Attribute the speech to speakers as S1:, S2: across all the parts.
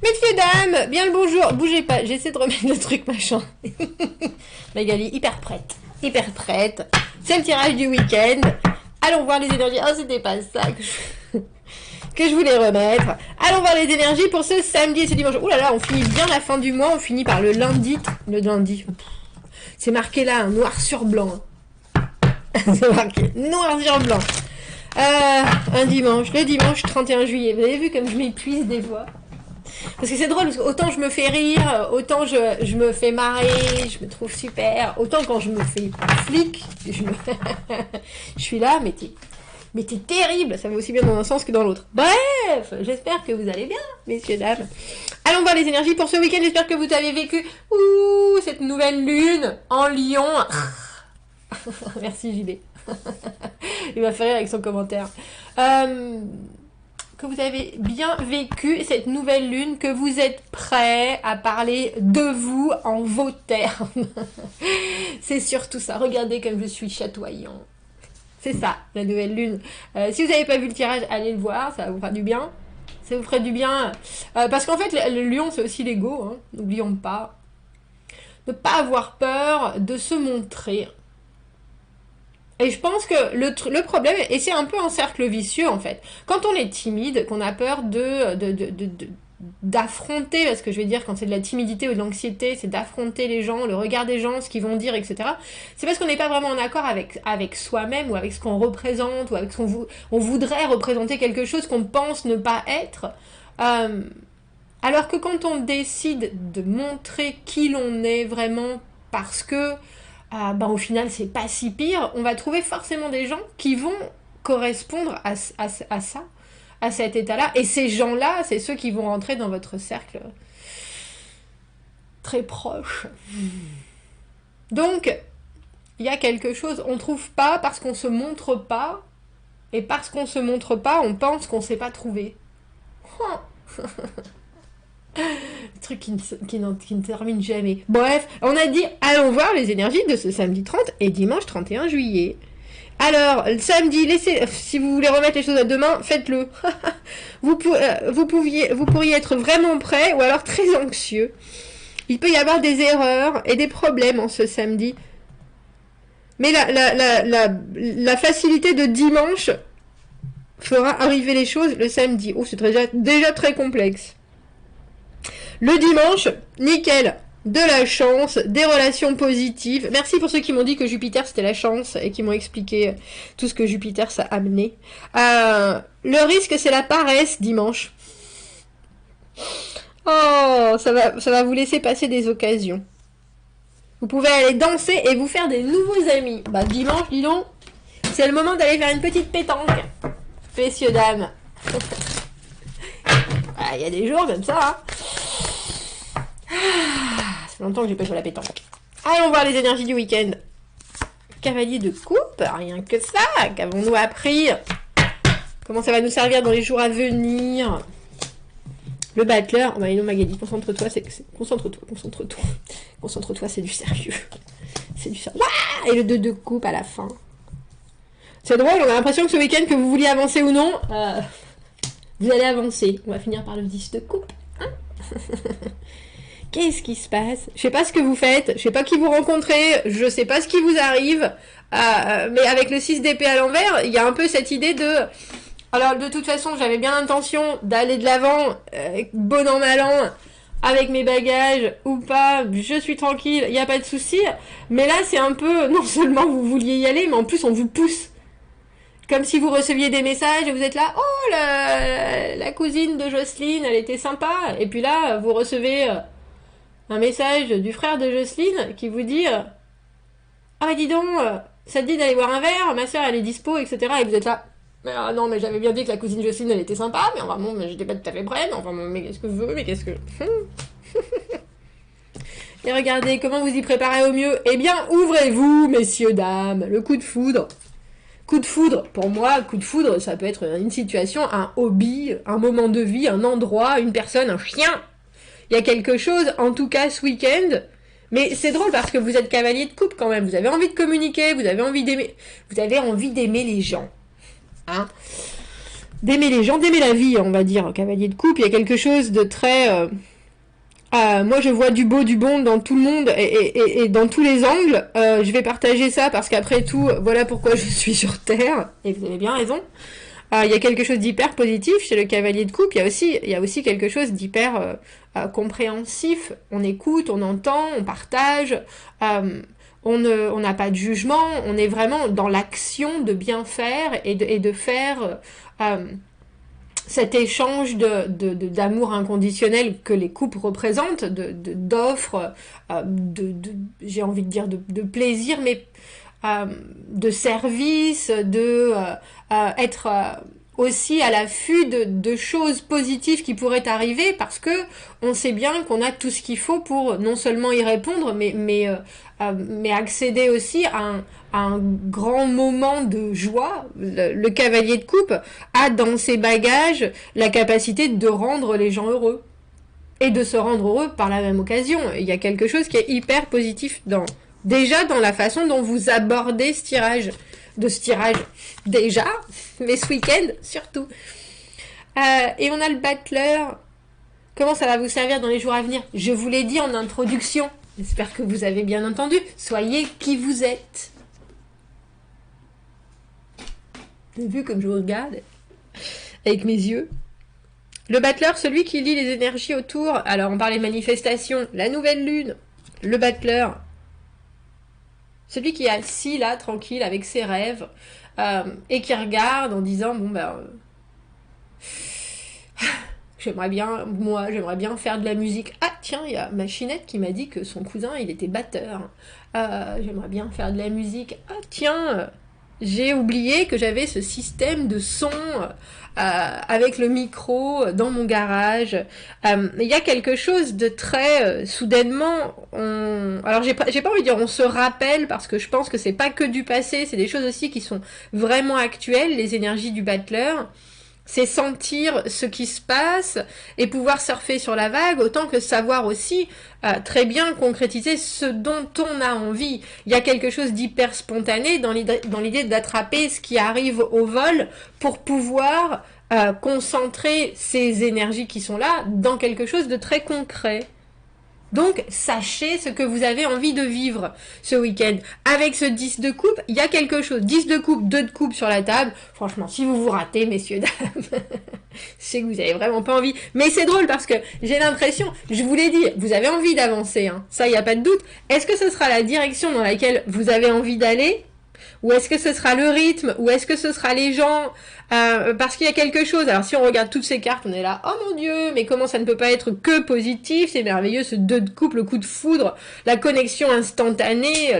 S1: Messieurs, dames, bien le bonjour. Bougez pas, j'essaie de remettre le truc machin. Magali, hyper prête. Hyper prête. C'est le tirage du week-end. Allons voir les énergies. Oh, c'était pas ça que je voulais remettre. Allons voir les énergies pour ce samedi et ce dimanche. Ouh là là, on finit bien la fin du mois. On finit par le lundi. Le lundi. C'est marqué là, noir sur blanc. C'est marqué noir sur blanc. Un dimanche. Le dimanche 31 juillet. Vous avez vu comme je m'épuise des fois? Parce que c'est drôle, parce que autant je me fais rire, autant je me fais marrer, je me trouve super, autant quand je me fais flic, je suis là, mais t'es terrible, ça va aussi bien dans un sens que dans l'autre. Bref, j'espère que vous allez bien, messieurs, dames. Allons voir les énergies pour ce week-end, j'espère que vous avez vécu cette nouvelle lune en Lion. Merci JB. Il m'a fait rire avec son commentaire. Que vous avez bien vécu cette nouvelle lune, que vous êtes prêts à parler de vous en vos termes. C'est surtout ça. Regardez comme je suis chatoyant. C'est ça, la nouvelle lune. Si vous n'avez pas vu le tirage, allez le voir, ça vous fera du bien. Ça vous ferait du bien. Parce qu'en fait, le lion, c'est aussi l'ego. Hein. N'oublions pas. Ne pas avoir peur de se montrer. Et je pense que le problème, et c'est un peu un cercle vicieux en fait, quand on est timide, qu'on a peur d'affronter, parce que je vais dire quand c'est de la timidité ou de l'anxiété, c'est d'affronter les gens, le regard des gens, ce qu'ils vont dire, etc. C'est parce qu'on n'est pas vraiment en accord avec soi-même ou avec ce qu'on représente ou avec ce on voudrait représenter quelque chose qu'on pense ne pas être. Alors que quand on décide de montrer qui l'on est vraiment parce que au final c'est pas si pire, on va trouver forcément des gens qui vont correspondre à ça, à cet état-là, et ces gens-là, c'est ceux qui vont rentrer dans votre cercle très proche. Donc, il y a quelque chose, on trouve pas parce qu'on se montre pas, et parce qu'on se montre pas, on pense qu'on sait pas trouver. Le truc qui ne termine jamais. Bref, on a dit, allons voir les énergies de ce samedi 30 et dimanche 31 juillet. Alors, le samedi, si vous voulez remettre les choses à demain, faites-le. vous pourriez être vraiment prêt ou alors très anxieux. Il peut y avoir des erreurs et des problèmes en ce samedi. Mais la facilité de dimanche fera arriver les choses le samedi. Oh, c'est déjà très complexe. Le dimanche, nickel, de la chance, des relations positives. Merci pour ceux qui m'ont dit que Jupiter c'était la chance et qui m'ont expliqué tout ce que Jupiter ça a amené. Le risque c'est la paresse dimanche. Oh, ça va vous laisser passer des occasions. Vous pouvez aller danser et vous faire des nouveaux amis. Bah dimanche, dis donc, c'est le moment d'aller faire une petite pétanque. Messieurs, dames. Il y a des jours comme ça, hein. Ça fait longtemps que j'ai pas joué à la pétanque. Allons voir les énergies du week-end. Cavalier de coupe, rien que ça. Qu'avons-nous appris? Comment ça va nous servir dans les jours à venir? Le battleur, oh bah non Magali, concentre-toi, concentre-toi, c'est du sérieux. C'est du sérieux. Et le 2 de coupe à la fin. C'est drôle, on a l'impression que ce week-end, que vous vouliez avancer ou non, vous allez avancer. On va finir par le 10 de coupe. Hein? Qu'est-ce qui se passe? Je sais pas ce que vous faites, je sais pas qui vous rencontrez, je sais pas ce qui vous arrive, mais avec le 6 d'épée à l'envers, il y a un peu cette idée de... Alors de toute façon, j'avais bien l'intention d'aller de l'avant, bon an mal an, avec mes bagages ou pas, je suis tranquille, il n'y a pas de souci, mais là c'est un peu, non seulement vous vouliez y aller, mais en plus on vous pousse. Comme si vous receviez des messages et vous êtes là, oh la cousine de Jocelyne, elle était sympa, et puis là vous recevez... un message du frère de Jocelyne qui vous dit ah bah dis donc, ça te dit d'aller boire un verre, ma soeur elle est dispo, etc. Et vous êtes là, mais non mais j'avais bien dit que la cousine Jocelyne elle était sympa, mais enfin bon, mais j'étais pas tout à fait prête, enfin bon, mais qu'est-ce que je veux, mais qu'est-ce que... Et regardez comment vous y préparez au mieux. Eh bien, ouvrez-vous, messieurs, dames, le coup de foudre. Coup de foudre, pour moi, coup de foudre, ça peut être une situation, un hobby, un moment de vie, un endroit, une personne, un chien. Il y a quelque chose, en tout cas ce week-end, mais c'est drôle parce que vous êtes cavalier de coupe quand même, vous avez envie de communiquer, vous avez envie d'aimer les gens. Hein? d'aimer les gens, d'aimer la vie, on va dire. Cavalier de coupe, il y a quelque chose de très... moi, je vois du beau, du bon dans tout le monde et dans tous les angles. Je vais partager ça parce qu'après tout, voilà pourquoi je suis sur Terre. Et vous avez bien raison. Il y a quelque chose d'hyper positif chez le cavalier de coupe. Il y a aussi quelque chose d'hyper compréhensif. On écoute, on entend, on partage. On n'a pas de jugement. On est vraiment dans l'action de bien faire et de faire cet échange d'amour inconditionnel que les couples représentent, d'offres, j'ai envie de dire de plaisir, mais de service, être aussi à l'affût de choses positives qui pourraient arriver, parce que on sait bien qu'on a tout ce qu'il faut pour non seulement y répondre, mais accéder aussi à un grand moment de joie. Le cavalier de coupe a dans ses bagages la capacité de rendre les gens heureux. Et de se rendre heureux par la même occasion. Il y a quelque chose qui est hyper positif déjà dans la façon dont vous abordez ce tirage. Déjà, mais ce week-end surtout. Et on a le battleur. Comment ça va vous servir dans les jours à venir? Je vous l'ai dit en introduction. J'espère que vous avez bien entendu. Soyez qui vous êtes. Vous avez vu comme je vous regarde avec mes yeux. Le battleur, celui qui lit les énergies autour. Alors, on parlait manifestation, la nouvelle lune, le battleur. Celui qui est assis là, tranquille, avec ses rêves, et qui regarde en disant, bon ben... j'aimerais bien faire de la musique. Ah tiens, il y a Machinette qui m'a dit que son cousin, il était batteur. J'aimerais bien faire de la musique. Ah tiens, j'ai oublié que j'avais ce système de son avec le micro dans mon garage. Il y a quelque chose de très soudainement. Alors j'ai pas envie de dire on se rappelle, parce que je pense que c'est pas que du passé, c'est des choses aussi qui sont vraiment actuelles, les énergies du battleur. C'est sentir ce qui se passe et pouvoir surfer sur la vague, autant que savoir aussi très bien concrétiser ce dont on a envie. Il y a quelque chose d'hyper spontané dans l'idée d'attraper ce qui arrive au vol pour pouvoir concentrer ces énergies qui sont là dans quelque chose de très concret. Donc, sachez ce que vous avez envie de vivre ce week-end. Avec ce 10 de coupe, il y a quelque chose. 10 de coupe, 2 de coupe sur la table. Franchement, si vous vous ratez, messieurs, dames, je sais que vous avez vraiment pas envie. Mais c'est drôle parce que j'ai l'impression, je vous l'ai dit, vous avez envie d'avancer. Hein. Ça, il n'y a pas de doute. Est-ce que ce sera la direction dans laquelle vous avez envie d'aller ? Ou est-ce que ce sera le rythme? Ou est-ce que ce sera les gens? Parce qu'il y a quelque chose. Alors si on regarde toutes ces cartes, on est là, oh mon Dieu, mais comment ça ne peut pas être que positif? C'est merveilleux, ce 2 de coupe, le coup de foudre, la connexion instantanée,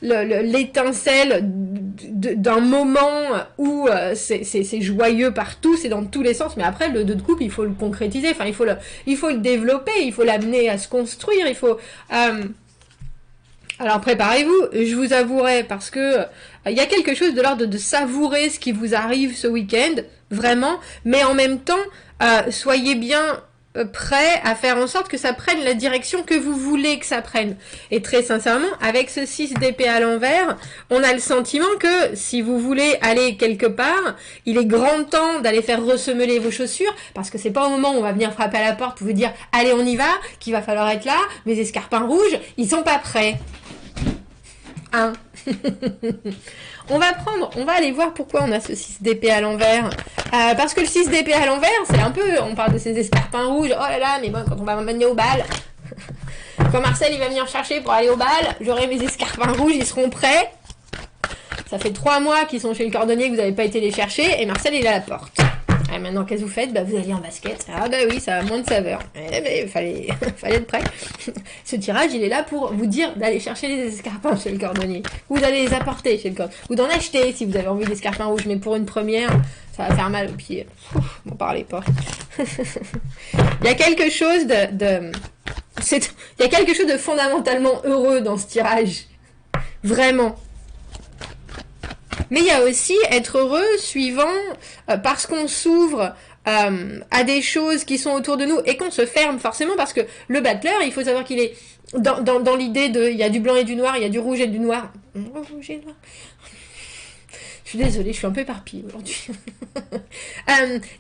S1: l'étincelle d'un moment où c'est joyeux partout, c'est dans tous les sens. Mais après, le 2 de coupe, il faut le concrétiser. Enfin, il faut le développer, il faut l'amener à se construire. Il faut alors préparez-vous, je vous avouerai, parce que il y a quelque chose de l'ordre de savourer ce qui vous arrive ce week-end, vraiment, mais en même temps, soyez bien prêts à faire en sorte que ça prenne la direction que vous voulez que ça prenne. Et très sincèrement, avec ce 6 d'épée à l'envers, on a le sentiment que si vous voulez aller quelque part, il est grand temps d'aller faire ressemeler vos chaussures, parce que c'est pas au moment où on va venir frapper à la porte pour vous dire « Allez, on y va », qu'il va falloir être là, mes escarpins rouges, ils sont pas prêts. Hein. On va aller voir pourquoi on a ce 6 d'épée à l'envers. Parce que le 6 d'épée à l'envers, c'est un peu, on parle de ces escarpins rouges, oh là là, mais bon, quand on va m'amener au bal, quand Marcel il va venir chercher pour aller au bal, j'aurai mes escarpins rouges, ils seront prêts. Ça fait 3 mois qu'ils sont chez le cordonnier que vous n'avez pas été les chercher, et Marcel il est à la porte. Et maintenant, qu'est-ce que vous faites? Bah, vous allez en basket. Ah bah oui, ça a moins de saveur. Mais il fallait être prêt. Ce tirage, il est là pour vous dire d'aller chercher les escarpins chez le cordonnier. Ou d'aller les apporter chez le cordonnier. Ou d'en acheter si vous avez envie d'escarpins rouges. Mais pour une première, ça va faire mal aux pieds. M'en parlez pas. Il y a quelque chose il y a quelque chose de fondamentalement heureux dans ce tirage. Vraiment. Mais il y a aussi être heureux suivant, parce qu'on s'ouvre à des choses qui sont autour de nous et qu'on se ferme forcément, parce que le battleur, il faut savoir qu'il est dans l'idée de, il y a du blanc et du noir, il y a du rouge et du noir. Rouge et noir. Je suis désolée, je suis un peu éparpillée aujourd'hui.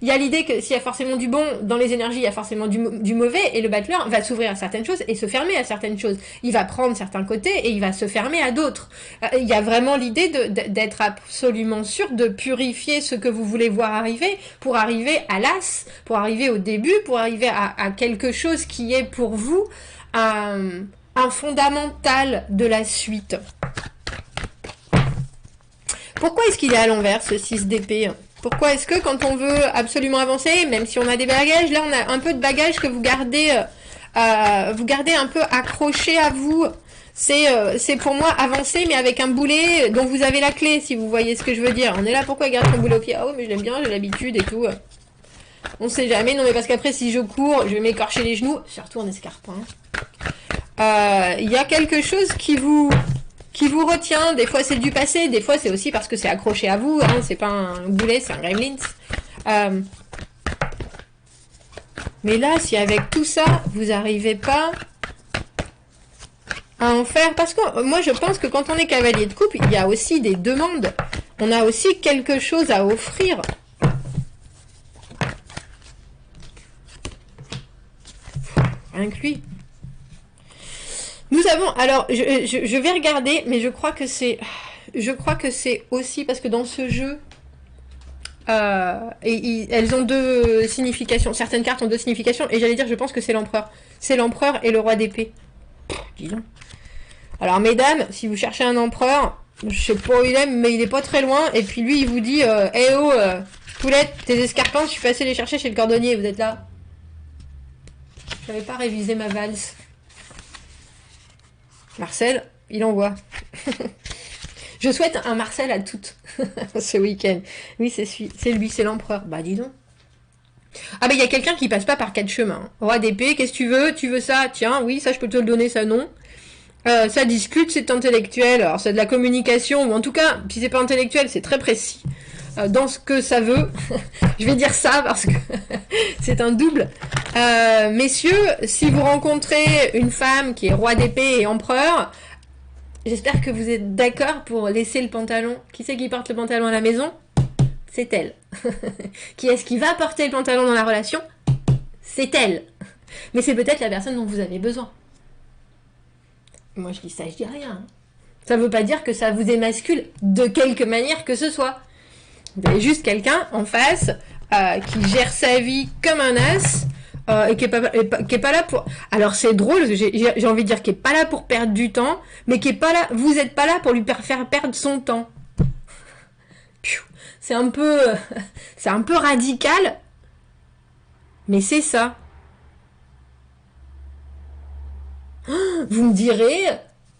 S1: Il y a l'idée que s'il y a forcément du bon dans les énergies, il y a forcément du mauvais, et le battleur va s'ouvrir à certaines choses et se fermer à certaines choses. Il va prendre certains côtés et il va se fermer à d'autres. Il y a vraiment l'idée d'être absolument sûr de purifier ce que vous voulez voir arriver pour arriver à l'as, pour arriver au début, pour arriver à quelque chose qui est pour vous un fondamental de la suite. Pourquoi est-ce qu'il est à l'envers, ce 6 d'épée? Pourquoi est-ce que quand on veut absolument avancer, même si on a des bagages, là on a un peu de bagages que vous gardez un peu accrochés à vous. C'est pour moi avancer, mais avec un boulet dont vous avez la clé, si vous voyez ce que je veux dire. On est là, pourquoi il garde son boulet au pied? Ah oh, mais je l'aime bien, j'ai l'habitude et tout. On sait jamais, non mais parce qu'après si je cours, je vais m'écorcher les genoux, surtout en escarpin. Il y a quelque chose qui vous retient. Des fois c'est du passé, des fois c'est aussi parce que c'est accroché à vous, hein, c'est pas un boulet, c'est un gremlins. Mais là, si avec tout ça, vous n'arrivez pas à en faire, parce que moi je pense que quand on est cavalier de coupe, il y a aussi des demandes, on a aussi quelque chose à offrir. Rien que lui. Nous avons, alors je vais regarder, mais je crois que c'est aussi parce que dans ce jeu, elles ont deux significations. Certaines cartes ont deux significations, et j'allais dire, je pense que c'est l'empereur. C'est l'empereur et le roi d'épée. Dis donc. Alors mesdames, si vous cherchez un empereur, je sais pas où il est, mais il est pas très loin, et puis lui il vous dit, eh oh, Poulette, tes escarpins, je suis passé les chercher chez le cordonnier, vous êtes là. J'avais pas révisé ma valse. Marcel, il envoie. Je souhaite un Marcel à toutes ce week-end. Oui, c'est lui, c'est l'empereur. Bah dis donc. Ah bah il y a quelqu'un qui passe pas par 4 chemins. Roi d'épée, qu'est-ce que tu veux? Tu veux ça? Tiens, oui, ça je peux te le donner, ça non. Ça discute, c'est intellectuel. Alors c'est de la communication, ou en tout cas, si c'est pas intellectuel, c'est très précis. Dans ce que ça veut. Je vais dire ça parce que c'est un double. Messieurs, si vous rencontrez une femme qui est roi d'épée et empereur, j'espère que vous êtes d'accord pour laisser le pantalon. Qui c'est qui porte le pantalon à la maison? C'est elle. Qui est-ce qui va porter le pantalon dans la relation? C'est elle. Mais c'est peut-être la personne dont vous avez besoin. Moi je dis ça, je dis rien. Ça veut pas dire que ça vous émascule de quelque manière que ce soit. Vous avez juste quelqu'un en face qui gère sa vie comme un as et qui est pas là pour... Alors c'est drôle, j'ai envie de dire qu'il est pas là pour perdre du temps, mais qui est pas là... Vous êtes pas là pour lui faire perdre son temps. C'est un peu radical, mais c'est ça. Vous me direz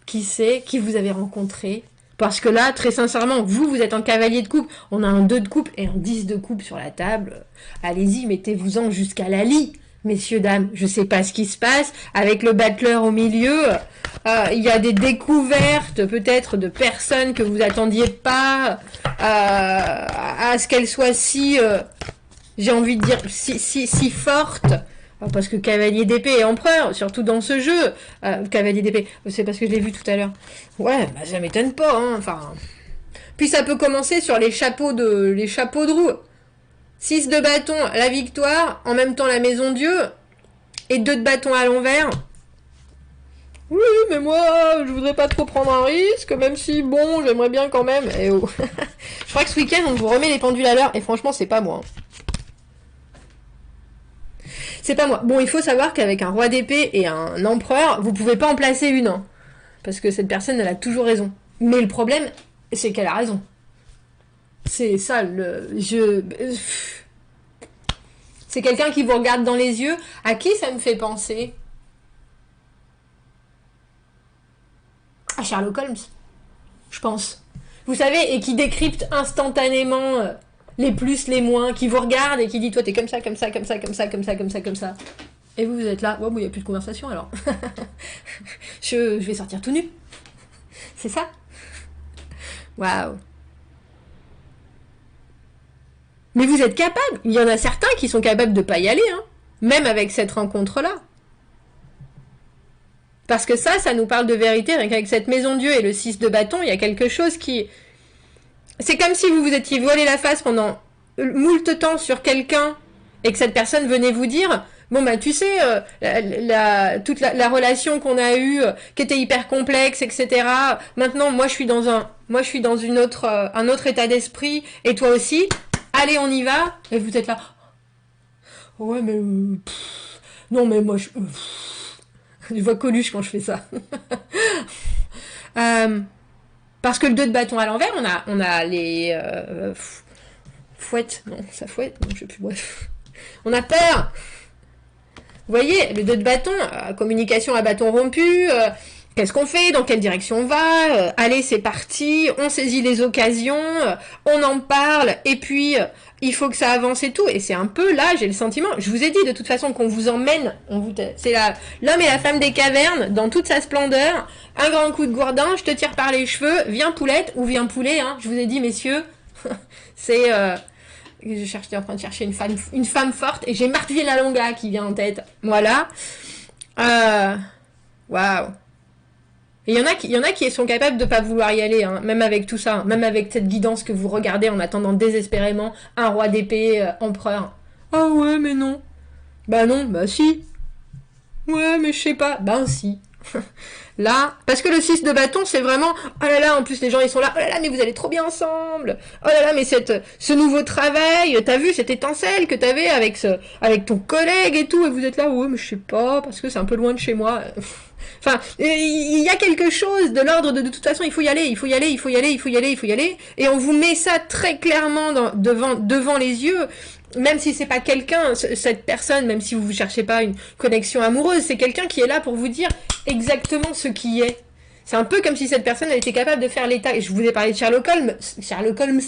S1: qui c'est, qui vous avez rencontré. Parce que là, très sincèrement, vous êtes un cavalier de coupe. On a un 2 de coupe et un 10 de coupe sur la table. Allez-y, mettez-vous-en jusqu'à la lie, messieurs, dames. Je sais pas ce qui se passe. Avec le battleur au milieu, il y a des découvertes peut-être de personnes que vous attendiez pas à ce qu'elles soient si, j'ai envie de dire, si fortes. Parce que cavalier d'épée et empereur, surtout dans ce jeu, cavalier d'épée, c'est parce que je l'ai vu tout à l'heure. Ouais, bah ça m'étonne pas, hein, enfin... Puis ça peut commencer sur les chapeaux de roue. 6 de bâton, la victoire, en même temps la maison Dieu, et 2 de bâton à l'envers. Oui, mais moi, je voudrais pas trop prendre un risque, même si, bon, j'aimerais bien quand même. Eh oh. Je crois que ce week-end, on vous remet les pendules à l'heure, et franchement, c'est pas moi. C'est pas moi. Bon, il faut savoir qu'avec un roi d'épée et un empereur, vous pouvez pas en placer une. Hein, parce que cette personne, elle a toujours raison. Mais le problème, c'est qu'elle a raison. C'est ça, c'est quelqu'un qui vous regarde dans les yeux. À qui ça me fait penser? À Sherlock Holmes, je pense. Vous savez, et qui décrypte instantanément... les plus, les moins, qui vous regardent et qui dit toi t'es comme ça, comme ça, comme ça, comme ça, comme ça, comme ça, comme ça. Et vous êtes là, ouais, bon, il n'y a plus de conversation alors. je vais sortir tout nu. C'est ça? Waouh. Mais vous êtes capable. Il y en a certains qui sont capables de pas y aller, hein. Même avec cette rencontre-là. Parce que ça nous parle de vérité. Rien qu'avec cette maison Dieu et le 6 de bâton, il y a quelque chose qui c'est comme si vous vous étiez voilé la face pendant moult temps sur quelqu'un et que cette personne venait vous dire bon bah tu sais toute la relation qu'on a eue qui était hyper complexe, etc. Maintenant moi je suis dans une autre un autre état d'esprit et toi aussi, allez on y va, et vous êtes là ouais mais non mais moi je vois Coluche quand je fais ça. Parce que le 2 de bâton à l'envers, on a les fouettes, non ça fouette, non je sais plus, bref. On a peur. Vous voyez, le 2 de bâton, communication à bâton rompu, qu'est-ce qu'on fait, dans quelle direction on va, allez c'est parti, on saisit les occasions, on en parle, et puis il faut que ça avance et tout, et c'est un peu là, j'ai le sentiment, je vous ai dit de toute façon qu'on vous emmène, c'est l'homme et la femme des cavernes, dans toute sa splendeur, un grand coup de gourdin, je te tire par les cheveux, viens poulette, ou viens poulet, hein, je vous ai dit messieurs, c'est... J'étais en train de chercher une femme forte et j'ai Marthe Longa qui vient en tête. Voilà. Waouh. Et il y en a qui sont capables de pas vouloir y aller, hein, même avec tout ça, hein, même avec cette guidance que vous regardez en attendant désespérément un roi d'épée empereur. Ah ouais, mais non. Bah non, bah si. Ouais, mais je sais pas. Bah si. Là, parce que le 6 de bâton, c'est vraiment, oh là là, en plus les gens ils sont là, oh là là, mais vous allez trop bien ensemble, oh là là, mais ce nouveau travail, t'as vu cette étincelle que t'avais avec ton collègue et tout, et vous êtes là, ouais, mais je sais pas, parce que c'est un peu loin de chez moi. Enfin, il y a quelque chose de l'ordre de toute façon, il faut y aller, il faut y aller, il faut y aller, il faut y aller, il faut y aller, et on vous met ça très clairement devant les yeux. Même si c'est pas quelqu'un, cette personne, même si vous ne cherchez pas une connexion amoureuse, c'est quelqu'un qui est là pour vous dire exactement ce qui est. C'est un peu comme si cette personne elle était capable de faire l'état. Et je vous ai parlé de Sherlock Holmes. Sherlock Holmes,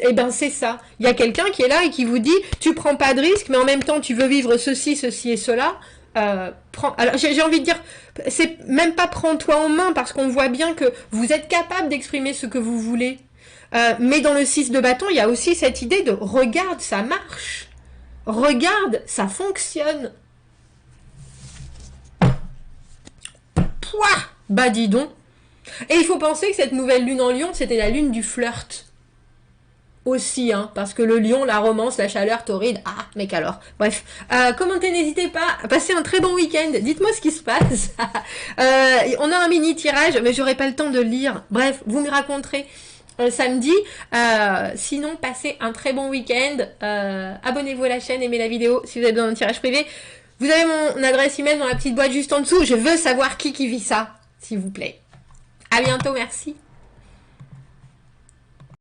S1: eh ben c'est ça. Il y a quelqu'un qui est là et qui vous dit, tu prends pas de risque, mais en même temps tu veux vivre ceci, ceci et cela. Alors j'ai envie de dire, c'est même pas prends-toi en main parce qu'on voit bien que vous êtes capable d'exprimer ce que vous voulez. Mais dans le 6 de bâton, il y a aussi cette idée de regarde, ça marche. Regarde, ça fonctionne. Pouah, bah dis donc. Et il faut penser que cette nouvelle lune en lion, c'était la lune du flirt. Aussi, hein, parce que le lion, la romance, la chaleur torride, ah, mec alors. Bref, commentez, n'hésitez pas, passez un très bon week-end, dites-moi ce qui se passe. On a un mini tirage, mais j'aurai pas le temps de le lire. Bref, vous me raconterez samedi. Sinon, passez un très bon week-end. Abonnez-vous à la chaîne, aimez la vidéo si vous avez besoin d'un tirage privé. Vous avez mon adresse email dans la petite boîte juste en dessous. Je veux savoir qui vit ça, s'il vous plaît. À bientôt, merci.